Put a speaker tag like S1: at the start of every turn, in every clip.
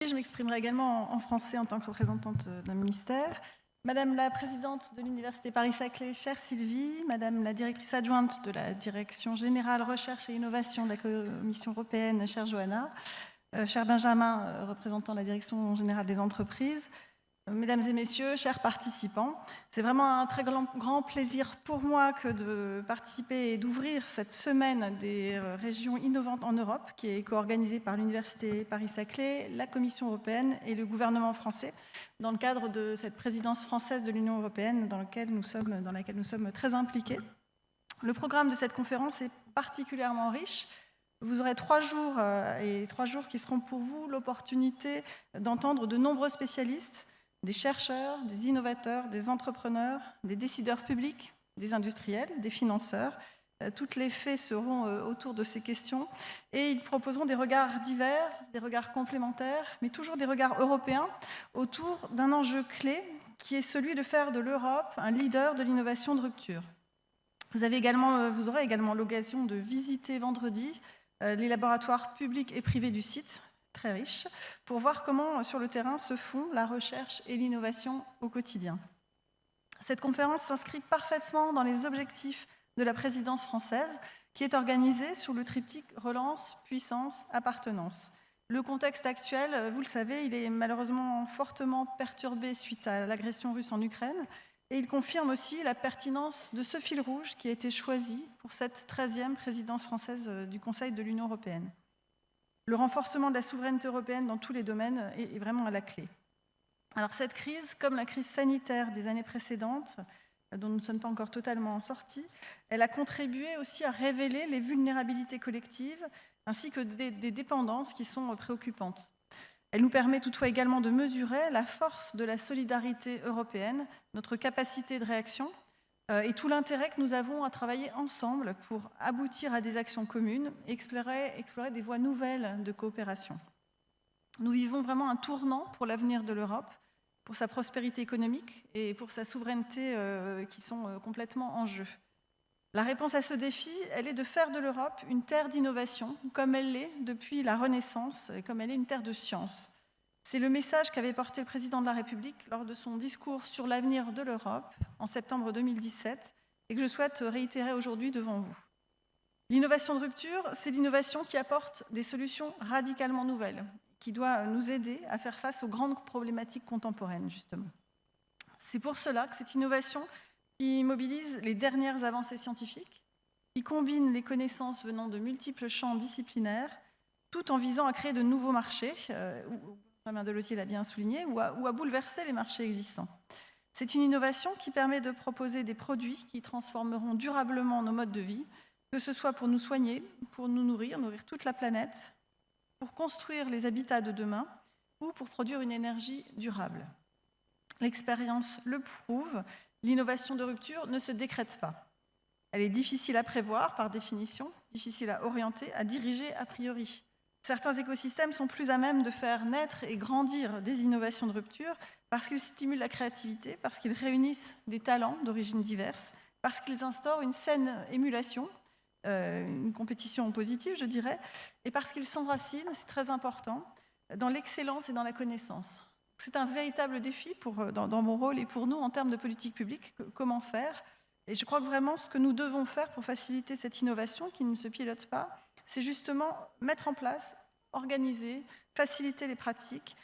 S1: Je m'exprimerai également en français en tant que représentante d'un ministère. Madame la présidente de l'Université Paris-Saclay, chère Sylvie, Madame la directrice adjointe de la Direction générale recherche et innovation de la Commission européenne, chère Johanna, cher Benjamin, représentant la Direction générale des entreprises, Mesdames et messieurs, chers participants, c'est vraiment un très grand plaisir pour moi que de participer et d'ouvrir cette semaine des régions innovantes en Europe qui est co-organisée par l'Université Paris-Saclay, la Commission européenne et le gouvernement français dans le cadre de cette présidence française de l'Union européenne dans laquelle nous sommes très impliqués. Le programme de cette conférence est particulièrement riche. Vous aurez 3 jours qui seront pour vous l'opportunité d'entendre de nombreux spécialistes, des chercheurs, des innovateurs, des entrepreneurs, des décideurs publics, des industriels, des financeurs. Toutes les faits seront autour de ces questions et ils proposeront des regards divers, des regards complémentaires, mais toujours des regards européens autour d'un enjeu clé qui est celui de faire de l'Europe un leader de l'innovation de rupture. Vous aurez également l'occasion de visiter vendredi les laboratoires publics et privés du site, très riche, pour voir comment sur le terrain se font la recherche et l'innovation au quotidien. Cette conférence s'inscrit parfaitement dans les objectifs de la présidence française qui est organisée sur le triptyque relance, puissance, appartenance. Le contexte actuel, vous le savez, il est malheureusement fortement perturbé suite à l'agression russe en Ukraine et il confirme aussi la pertinence de ce fil rouge qui a été choisi pour cette 13e présidence française du Conseil de l'Union européenne. Le renforcement de la souveraineté européenne dans tous les domaines est vraiment à la clé. Alors cette crise, comme la crise sanitaire des années précédentes, dont nous ne sommes pas encore totalement sortis, elle a contribué aussi à révéler les vulnérabilités collectives ainsi que des dépendances qui sont préoccupantes. Elle nous permet toutefois également de mesurer la force de la solidarité européenne, notre capacité de réaction, et tout l'intérêt que nous avons à travailler ensemble pour aboutir à des actions communes et explorer des voies nouvelles de coopération. Nous vivons vraiment un tournant pour l'avenir de l'Europe, pour sa prospérité économique et pour sa souveraineté qui sont complètement en jeu. La réponse à ce défi, elle est de faire de l'Europe une terre d'innovation, comme elle l'est depuis la Renaissance et comme elle est une terre de science. C'est le message qu'avait porté le président de la République lors de son discours sur l'avenir de l'Europe en septembre 2017 et que je souhaite réitérer aujourd'hui devant vous. L'innovation de rupture, c'est l'innovation qui apporte des solutions radicalement nouvelles, qui doit nous aider à faire face aux grandes problématiques contemporaines, justement. C'est pour cela que cette innovation qui mobilise les dernières avancées scientifiques, qui combine les connaissances venant de multiples champs disciplinaires, tout en visant à créer de nouveaux marchés, Benjamin Delosier l'a bien souligné, ou à bouleverser les marchés existants. C'est une innovation qui permet de proposer des produits qui transformeront durablement nos modes de vie, que ce soit pour nous soigner, pour nous nourrir toute la planète, pour construire les habitats de demain ou pour produire une énergie durable. L'expérience le prouve, l'innovation de rupture ne se décrète pas. Elle est difficile à prévoir par définition, difficile à orienter, à diriger a priori. Certains écosystèmes sont plus à même de faire naître et grandir des innovations de rupture parce qu'ils stimulent la créativité, parce qu'ils réunissent des talents d'origines diverses, parce qu'ils instaurent une saine émulation, une compétition positive, je dirais, et parce qu'ils s'enracinent, c'est très important, dans l'excellence et dans la connaissance. C'est un véritable défi dans mon rôle et pour nous en termes de politique publique, comment faire. Et je crois que vraiment ce que nous devons faire pour faciliter cette innovation qui ne se pilote pas, c'est justement mettre en place, organiser, faciliter les pratiques,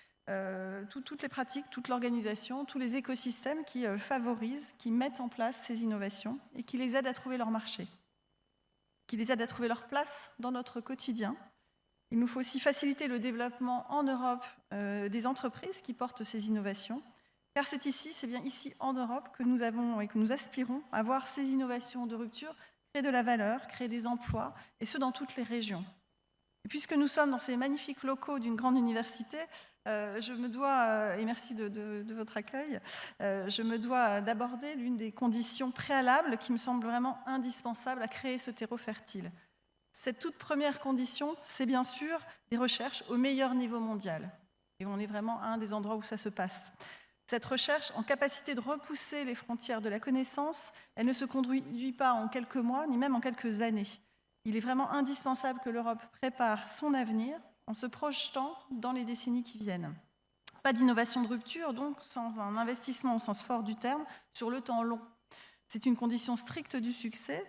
S1: toutes les pratiques, toute l'organisation, tous les écosystèmes qui favorisent, qui mettent en place ces innovations et qui les aident à trouver leur marché, qui les aident à trouver leur place dans notre quotidien. Il nous faut aussi faciliter le développement en Europe des entreprises qui portent ces innovations, car c'est bien ici en Europe que nous avons et que nous aspirons à voir ces innovations de rupture créer de la valeur, créer des emplois, et ce dans toutes les régions. Et puisque nous sommes dans ces magnifiques locaux d'une grande université, je me dois, et merci de votre accueil, je me dois d'aborder l'une des conditions préalables qui me semble vraiment indispensable à créer ce terreau fertile. Cette toute première condition, c'est bien sûr des recherches au meilleur niveau mondial. Et on est vraiment à un des endroits où ça se passe. Cette recherche, en capacité de repousser les frontières de la connaissance, elle ne se conduit pas en quelques mois, ni même en quelques années. Il est vraiment indispensable que l'Europe prépare son avenir en se projetant dans les décennies qui viennent. Pas d'innovation de rupture, donc sans un investissement au sens fort du terme sur le temps long. C'est une condition stricte du succès.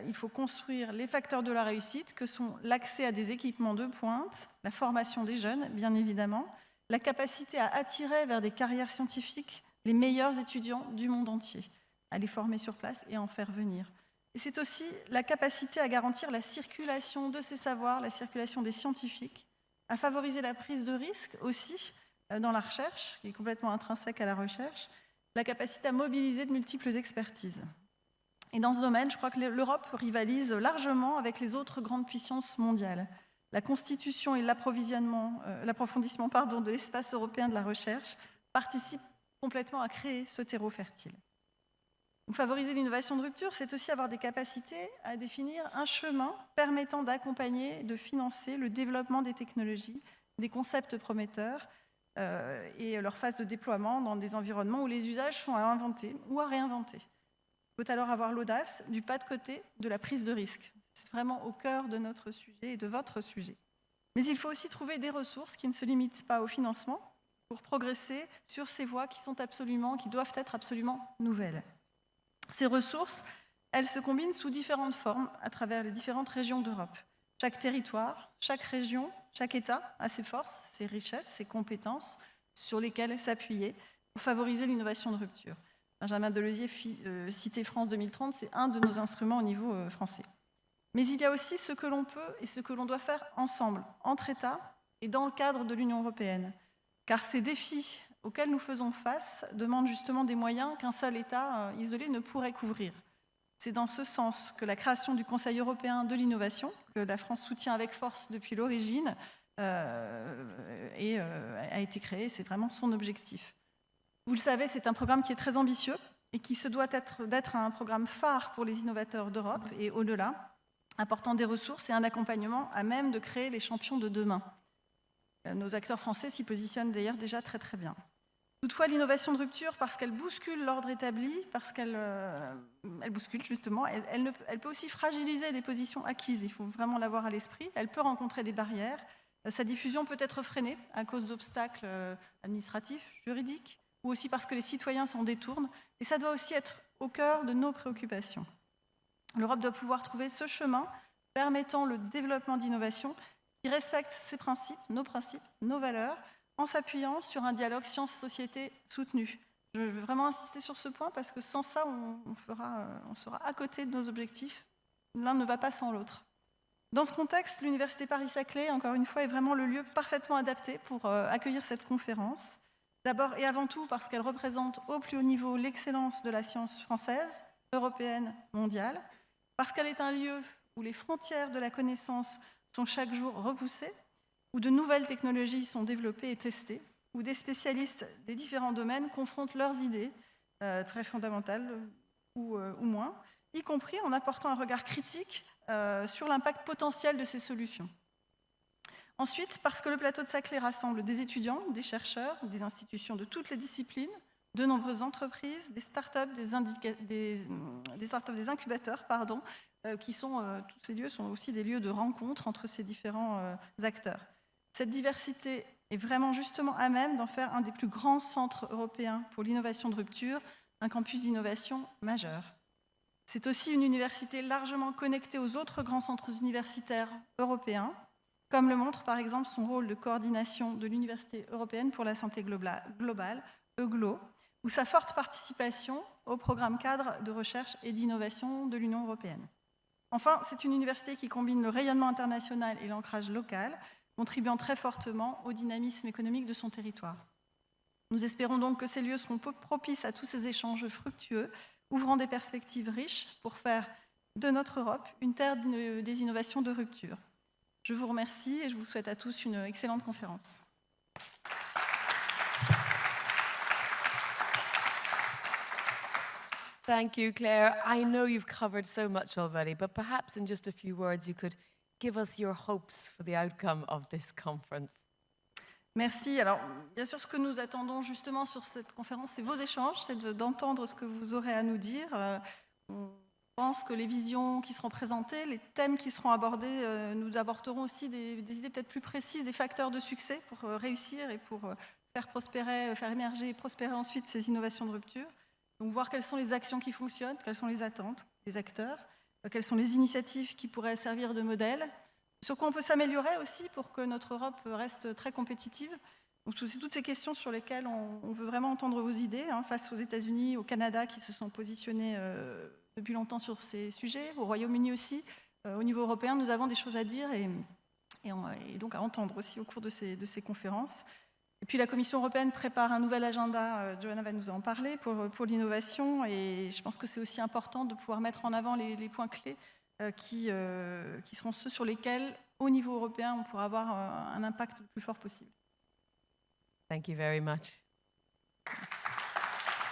S1: Il faut construire les facteurs de la réussite que sont l'accès à des équipements de pointe, la formation des jeunes, bien évidemment, la capacité à attirer vers des carrières scientifiques les meilleurs étudiants du monde entier, à les former sur place et à en faire venir. Et c'est aussi la capacité à garantir la circulation de ces savoirs, la circulation des scientifiques, à favoriser la prise de risque aussi dans la recherche, qui est complètement intrinsèque à la recherche, la capacité à mobiliser de multiples expertises. Et dans ce domaine, je crois que l'Europe rivalise largement avec les autres grandes puissances mondiales. La constitution et l'approfondissement de l'espace européen de la recherche participent complètement à créer ce terreau fertile. Donc, favoriser l'innovation de rupture, c'est aussi avoir des capacités à définir un chemin permettant d'accompagner, de financer le développement des technologies, des concepts prometteurs et leur phase de déploiement dans des environnements où les usages sont à inventer ou à réinventer. Il faut alors avoir l'audace du pas de côté de la prise de risque. C'est vraiment au cœur de notre sujet et de votre sujet. Mais il faut aussi trouver des ressources qui ne se limitent pas au financement pour progresser sur ces voies qui doivent être absolument nouvelles. Ces ressources, elles se combinent sous différentes formes à travers les différentes régions d'Europe. Chaque territoire, chaque région, chaque État a ses forces, ses richesses, ses compétences sur lesquelles s'appuyer pour favoriser l'innovation de rupture. Benjamin Deleuzier citait France 2030, c'est un de nos instruments au niveau français. Mais il y a aussi ce que l'on peut et ce que l'on doit faire ensemble, entre États et dans le cadre de l'Union européenne. Car ces défis auxquels nous faisons face demandent justement des moyens qu'un seul État isolé ne pourrait couvrir. C'est dans ce sens que la création du Conseil européen de l'innovation, que la France soutient avec force depuis l'origine, a été créée, c'est vraiment son objectif. Vous le savez, c'est un programme qui est très ambitieux et qui se doit d'être un programme phare pour les innovateurs d'Europe et au-delà, apportant des ressources et un accompagnement à même de créer les champions de demain. Nos acteurs français s'y positionnent d'ailleurs déjà très très bien. Toutefois, l'innovation de rupture, parce qu'elle bouscule l'ordre établi, parce qu'elle bouscule justement, elle peut aussi fragiliser des positions acquises. Il faut vraiment l'avoir à l'esprit. Elle peut rencontrer des barrières. Sa diffusion peut être freinée à cause d'obstacles administratifs, juridiques, ou aussi parce que les citoyens s'en détournent. Et ça doit aussi être au cœur de nos préoccupations. L'Europe doit pouvoir trouver ce chemin permettant le développement d'innovation qui respecte ses principes, nos valeurs, en s'appuyant sur un dialogue science-société soutenu. Je veux vraiment insister sur ce point parce que sans ça, on sera à côté de nos objectifs. L'un ne va pas sans l'autre. Dans ce contexte, l'Université Paris-Saclay, encore une fois, est vraiment le lieu parfaitement adapté pour accueillir cette conférence. D'abord et avant tout parce qu'elle représente au plus haut niveau l'excellence de la science française, européenne, mondiale, parce qu'elle est un lieu où les frontières de la connaissance sont chaque jour repoussées, où de nouvelles technologies sont développées et testées, où des spécialistes des différents domaines confrontent leurs idées, très fondamentales ou moins, y compris en apportant un regard critique sur l'impact potentiel de ces solutions. Ensuite, parce que le plateau de Saclay rassemble des étudiants, des chercheurs, des institutions de toutes les disciplines, de nombreuses entreprises, des startups, des incubateurs, qui sont, tous ces lieux sont aussi des lieux de rencontre entre ces différents acteurs. Cette diversité est vraiment justement à même d'en faire un des plus grands centres européens pour l'innovation de rupture, un campus d'innovation majeur. C'est aussi une université largement connectée aux autres grands centres universitaires européens, comme le montre par exemple son rôle de coordination de l'Université européenne pour la santé globale, EUGLO, ou sa forte participation au programme cadre de recherche et d'innovation de l'Union européenne. Enfin, c'est une université qui combine le rayonnement international et l'ancrage local, contribuant très fortement au dynamisme économique de son territoire. Nous espérons donc que ces lieux seront propices à tous ces échanges fructueux, ouvrant des perspectives riches pour faire de notre Europe une terre des innovations de rupture. Je vous remercie et je vous souhaite à tous une excellente conférence.
S2: Thank you, Claire. I know you've covered so much already, but perhaps in just a few words you could give us your hopes for the outcome of this conference.
S1: Merci. Alors, bien sûr, ce que nous attendons justement sur cette conférence, c'est vos échanges, c'est d'entendre ce que vous aurez à nous dire. pense que les visions qui seront présentées, les thèmes qui seront abordés, nous apporteront aussi des idées peut-être plus précises, des facteurs de succès pour réussir et pour faire prospérer, faire émerger et prospérer ensuite ces innovations de rupture. Donc voir quelles sont les actions qui fonctionnent, quelles sont les attentes des acteurs, quelles sont les initiatives qui pourraient servir de modèle, sur quoi on peut s'améliorer aussi pour que notre Europe reste très compétitive. Donc c'est toutes ces questions sur lesquelles on veut vraiment entendre vos idées, face aux États-Unis, au Canada qui se sont positionnés depuis longtemps sur ces sujets, au Royaume-Uni aussi. Au niveau européen, nous avons des choses à dire et donc à entendre aussi au cours de ces conférences. Et puis la Commission européenne prépare un nouvel agenda, Johanna va nous en parler, pour l'innovation. Et je pense que c'est aussi important de pouvoir mettre en avant les points clés qui seront ceux sur lesquels, au niveau européen, on pourra avoir un impact le plus fort possible.
S2: Thank you very much.
S1: Merci.